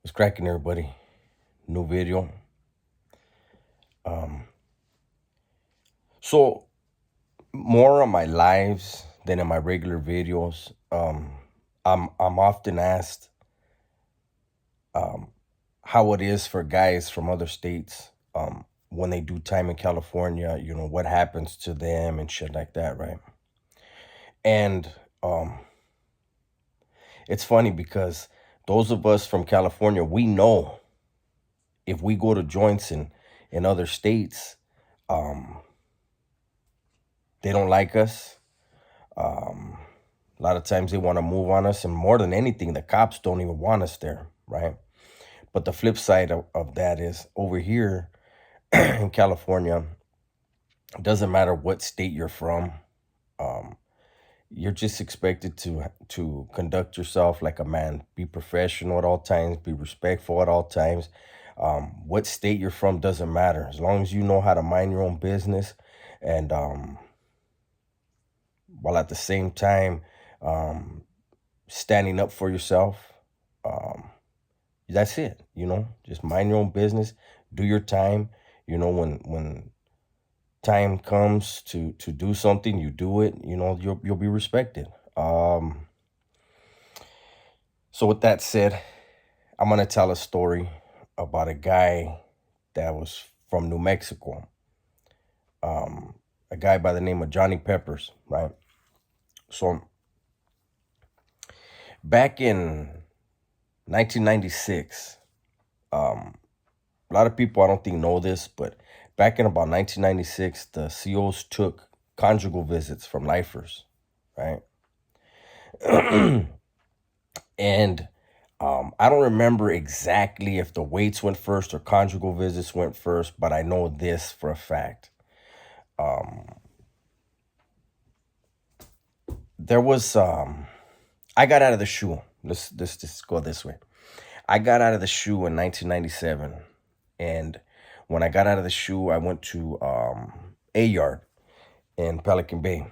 What's cracking, everybody? New video. Um, so more on my lives than in my regular videos. I'm often asked um, how it is for guys from other states when they do time in California. What happens to them and shit like that, right? And um, it's funny because those of us from California, we know if we go to joints in other states, um, they don't like us. Um, a lot of times they want to move on us, and more than anything, the cops don't even want us there, right? But the flip side of that is over here in California, it doesn't matter what state you're from. Um, you're just expected to conduct yourself like a man, be professional at all times, be respectful at all times. What state you're from doesn't matter as long as you know how to mind your own business, and while at the same time um, standing up for yourself. Um, that's it. Just mind your own business, do your time. When time comes to do something, you do it. You'll be respected. So with that said, I'm gonna tell a story about a guy that was from New Mexico. Um, a guy by the name of Johnny Peppers, right? So back in 1996, a lot of people I don't think know this, but back in about 1996, the COs took conjugal visits from lifers, right? And I don't remember exactly if the weights went first or conjugal visits went first, but I know this for a fact. Um, there was I got out of the shoe. Let's just go this way. I got out of the shoe in 1997, and when I got out of the shoe, I went to a yard in Pelican Bay.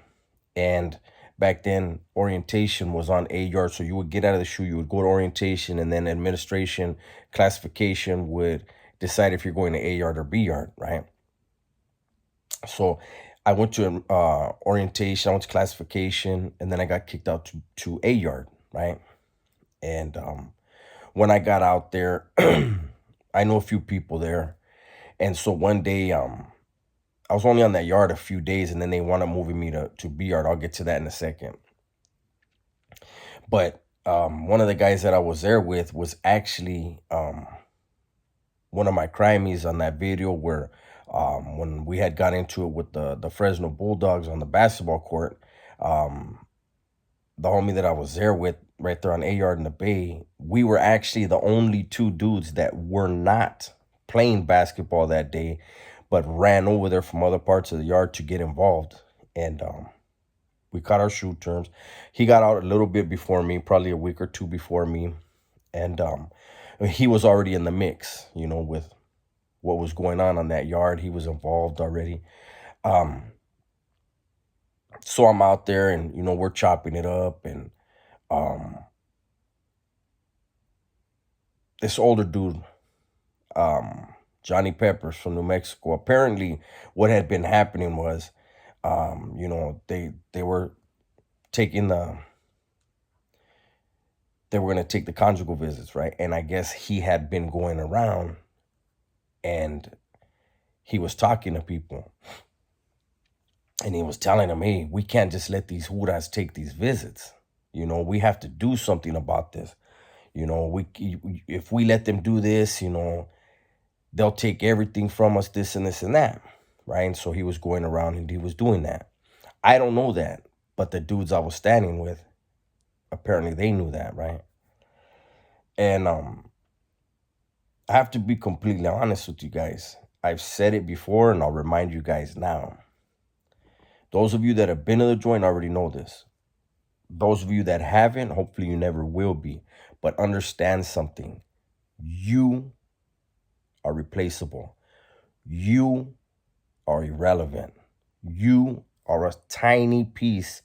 And back then, orientation was on a yard. So you would get out of the shoe, you would go to orientation, and then administration classification would decide if you're going to a yard or b yard, right? So I went to orientation, I went to classification, and then I got kicked out to a yard, right? And when I got out there, I know a few people there. And so one day, I was only on that yard a few days, and then they want to moving me to B yard. I'll get to that in a second. But one of the guys that I was there with was actually one of my crimies on that video where when we had got into it with the Fresno Bulldogs on the basketball court, um, the homie that I was there with right there on A yard in the Bay, we were actually the only two dudes that were not playing basketball that day, but ran over there from other parts of the yard to get involved. And we caught our shoot terms. He got out a little bit before me, probably a week or two before me. And he was already in the mix, with what was going on that yard. He was involved already. Um, so I'm out there and, we're chopping it up. And um, this older dude, um, Johnny Peppers from New Mexico, apparently what had been happening was, they were taking they were going to take the conjugal visits, right? And I guess he had been going around and he was talking to people and he was telling them, hey, we can't just let these huras take these visits. We have to do something about this. If we let them do this, they'll take everything from us, this and this and that, right? And so he was going around and he was doing that. I don't know that, but the dudes I was standing with, apparently they knew that, right? And I have to be completely honest with you guys. I've said it before and I'll remind you guys now. Those of you that have been to the joint already know this. Those of you that haven't, hopefully you never will be. But understand something. You are replaceable. You are irrelevant. You are a tiny piece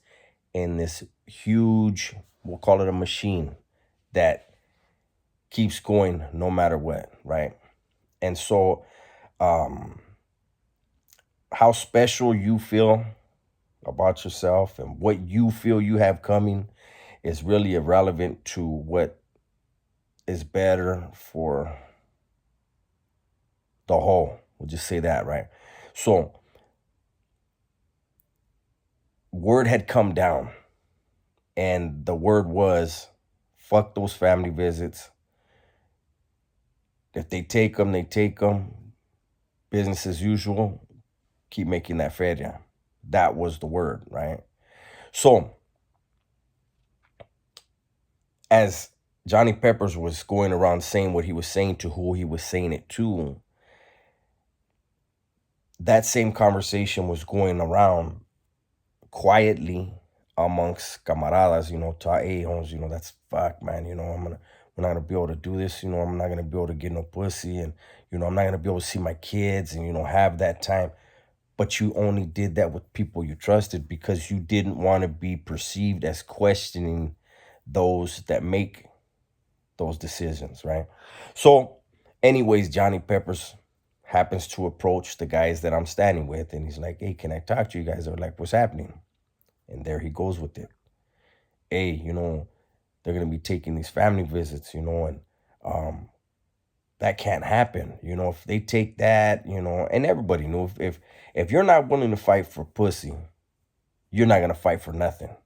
in this huge, we'll call it a machine, that keeps going no matter what, right? And so, um, how special you feel about yourself and what you feel you have coming is really irrelevant to what is better for the whole. We'll just say that, right? So, word had come down, and the word was fuck those family visits. If they take them, they take them. Business as usual. Keep making that feria. That was the word, right? So, as Johnny Peppers was going around saying what he was saying to who he was saying it to, that same conversation was going around quietly amongst camaradas, hey, homes, that's fuck, man, we're not gonna be able to do this, I'm not gonna be able to get no pussy, and, I'm not gonna be able to see my kids and, have that time. But you only did that with people you trusted because you didn't want to be perceived as questioning those that make those decisions, right? So, anyways, Johnny Peppers happens to approach the guys that I'm standing with, and he's like, "Hey, can I talk to you guys?" They're like, "What's happening?" And there he goes with it. Hey, they're gonna be taking these family visits, and um, that can't happen. If they take that, and everybody knew if you're not willing to fight for pussy, you're not gonna fight for nothing.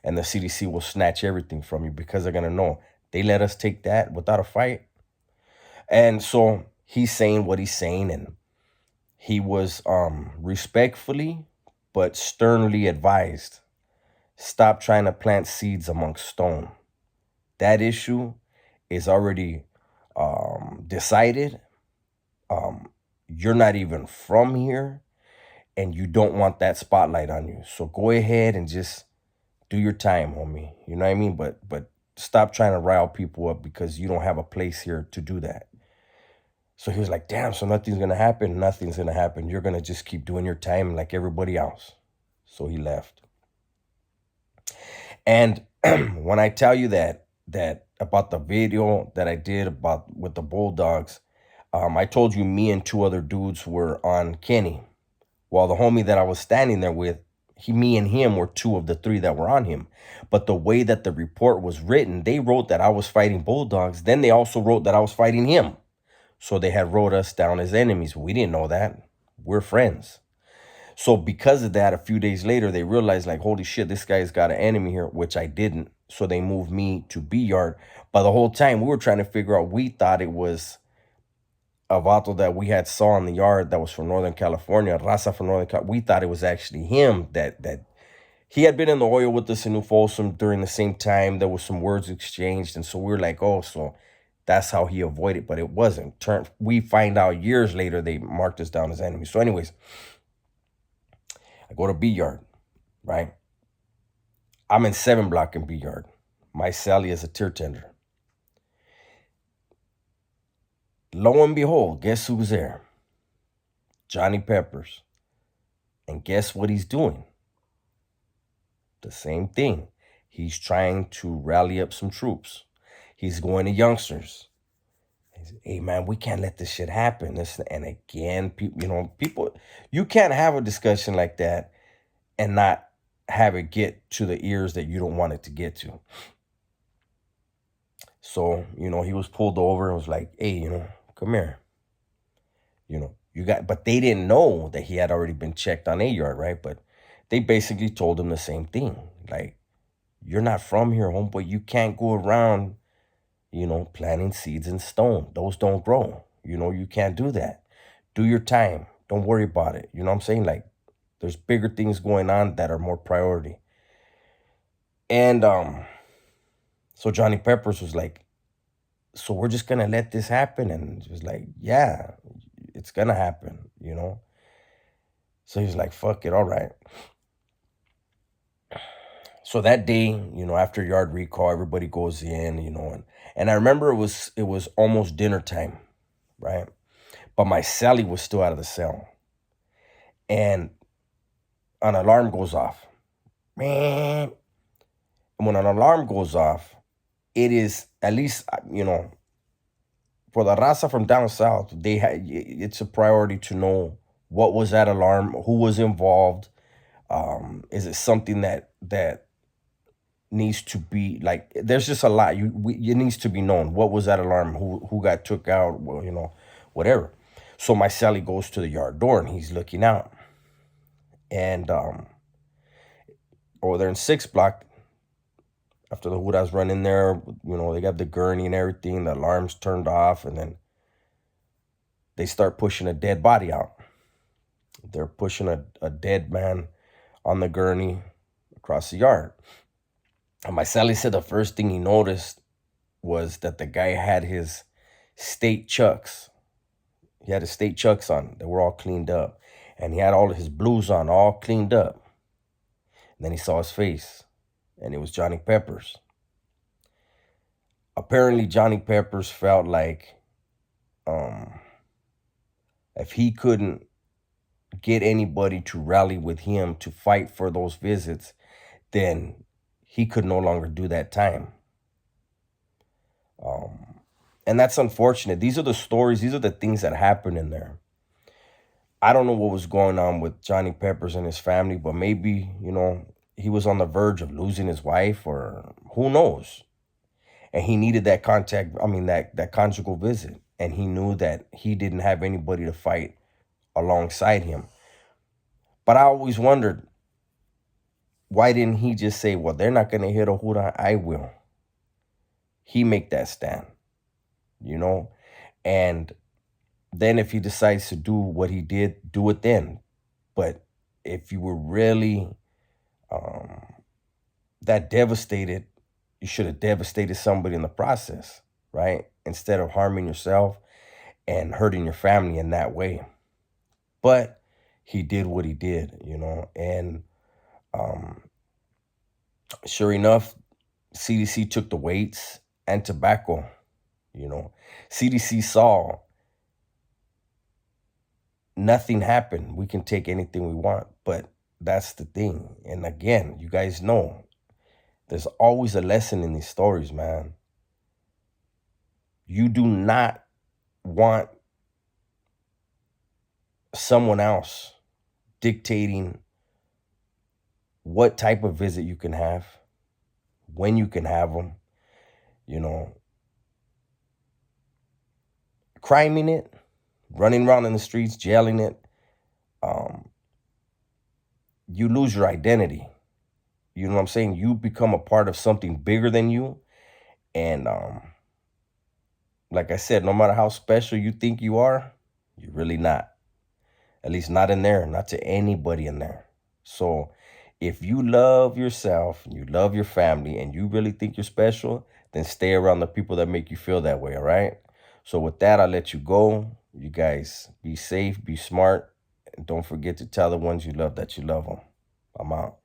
And the CDC will snatch everything from you because they're gonna know they let us take that without a fight. And so he's saying what he's saying, and he was respectfully but sternly advised, stop trying to plant seeds amongst stone. That issue is already decided. You're not even from here, and you don't want that spotlight on you. So go ahead and just do your time, homie. You know what I mean? But stop trying to rile people up because you don't have a place here to do that. So he was like, damn, so nothing's gonna happen. Nothing's gonna happen. You're gonna just keep doing your time like everybody else. So he left. And when I tell you that about the video that I did about with the bulldogs, I told you me and two other dudes were on Kenny. While the homie that I was standing there with, me and him were two of the three that were on him. But the way that the report was written, they wrote that I was fighting bulldogs. Then they also wrote that I was fighting him. So they had wrote us down as enemies. We didn't know that. We're friends. So because of that, a few days later, they realized like, holy shit, this guy's got an enemy here, which I didn't. So they moved me to B yard. But the whole time we were trying to figure out, we thought it was a vato that we had saw in the yard that was from Northern California, Raza from Northern California. We thought it was actually him that he had been in the oil with us in New Folsom during the same time. There was some words exchanged. And so we were like, oh, so that's how he avoided, but it wasn't. We find out years later they marked us down as enemies. So anyways, I go to B yard, right? I'm in 7 block in B yard. My Sally is a tier tender. Lo and behold, guess who's there? Johnny Peppers. And guess what he's doing? The same thing. He's trying to rally up some troops. He's going to youngsters. Hey man, we can't let this shit happen. And again, people, you can't have a discussion like that and not have it get to the ears that you don't want it to get to. So, he was pulled over and was like, hey, come here. But they didn't know that he had already been checked on A yard, right? But they basically told him the same thing. Like, you're not from here, homeboy. You can't go around, planting seeds in stone. Those don't grow. You can't do that. Do your time. Don't worry about it. You know what I'm saying? Like, there's bigger things going on that are more priority. And so Johnny Peppers was like, so we're just gonna let this happen? And it was like, yeah, it's gonna happen. So he's like, fuck it, all right. So that day, after yard recall, everybody goes in, and I remember it was almost dinner time, right? But my Sally was still out of the cell. And an alarm goes off. And when an alarm goes off, it is at least, for the raza from down south, it's a priority to know what was that alarm, who was involved. Is it something that needs to be like? There's just a lot. It needs to be known what was that alarm, who got took out, well, whatever. So my Sally goes to the yard door and he's looking out, and over there in 6 block, after the Hudas run in there, they got the gurney and everything, the alarm's turned off, and then they start pushing a dead body out. They're pushing a dead man on the gurney across the yard. And my Sally said the first thing he noticed was that the guy had his state chucks. He had his state chucks on. They were all cleaned up. And he had all of his blues on, all cleaned up. And then he saw his face, and it was Johnny Peppers. Apparently, Johnny Peppers felt like if he couldn't get anybody to rally with him to fight for those visits, then he could no longer do that time. And that's unfortunate. These are the stories, these are the things that happen in there. I don't know what was going on with Johnny Peppers and his family, but maybe, he was on the verge of losing his wife, or who knows. And he needed that contact, that conjugal visit. And he knew that he didn't have anybody to fight alongside him. But I always wondered, why didn't he just say, well, they're not going to hit a Hura, I will. He make that stand, And then if he decides to do what he did, do it then. But if you were really that devastated, you should have devastated somebody in the process, right? Instead of harming yourself and hurting your family in that way. But he did what he did, and sure enough, CDC took the weights and tobacco. CDC saw nothing happened. We can take anything we want, but that's the thing. And again, you guys know, there's always a lesson in these stories, man. You do not want someone else dictating what type of visit you can have, when you can have them, criming it, running around in the streets, jailing it. You lose your identity. You know what I'm saying? You become a part of something bigger than you. And like I said, no matter how special you think you are, you're really not. At least not in there, not to anybody in there. So if you love yourself, you love your family, and you really think you're special, then stay around the people that make you feel that way, all right? So with that, I'll let you go. You guys be safe, be smart, and don't forget to tell the ones you love that you love them. I'm out.